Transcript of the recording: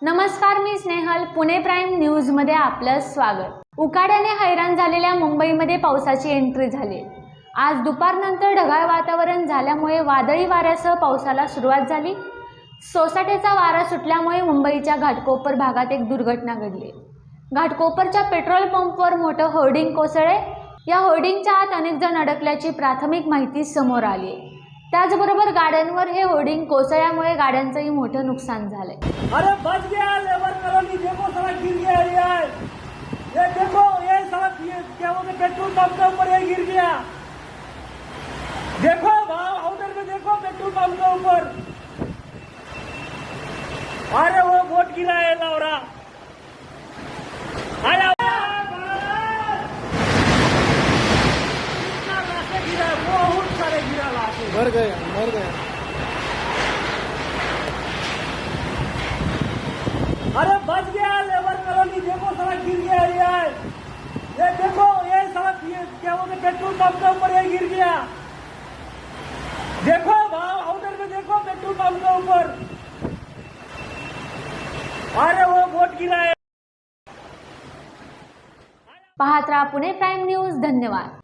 नमस्कार, मी स्नेहल. पुणे प्राईम न्यूजमध्ये आपलं स्वागत. उकाड्याने हैराण झालेल्या मुंबईमध्ये पावसाची एंट्री झाली. आज दुपारनंतर ढगाळ वातावरण झाल्यामुळे वादळी वाऱ्यासह पावसाला सुरुवात झाली. सोसाट्याचा वारा सुटल्यामुळे मुंबईच्या घाटकोपर भागात एक दुर्घटना घडली. घाटकोपरच्या पेट्रोल पंपवर मोठं होर्डिंग कोसळले. या होर्डिंगच्या आत अनेक जण अडकल्याची प्राथमिक माहिती समोर आली. त्याचबरोबर गाड्यांवर हे होर्डिंग कोसळल्यामुळे गाड्यांचंही मोठं नुकसान झालंय. अरे बच गया लेबर कॉलोनी, देखो सड़क गिर गया यार। ये देखो, ये सड़क, ये क्या बोलते पेट्रोल पंप के ऊपर ये गिर गया। देखो वहाँ उधर में देखो पेट्रोल पंप के ऊपर। अरे वो बोट गिरा है लौरा। अरे गिरा, बहुत सारे गिरा लाके मर गया। अरे बच गया लेबर कॉलोनी, देखो सड़क गिर गया यार। ये देखो, ये सड़क, ये क्या बोलते पेट्रोल पंप के ऊपर ये गिर गया। देखो वहाँ उधर में देखो पेट्रोल पंप के ऊपर। अरे वो बोट गिरा है। पाहत रहा पुणे प्राईम न्यूज. धन्यवाद.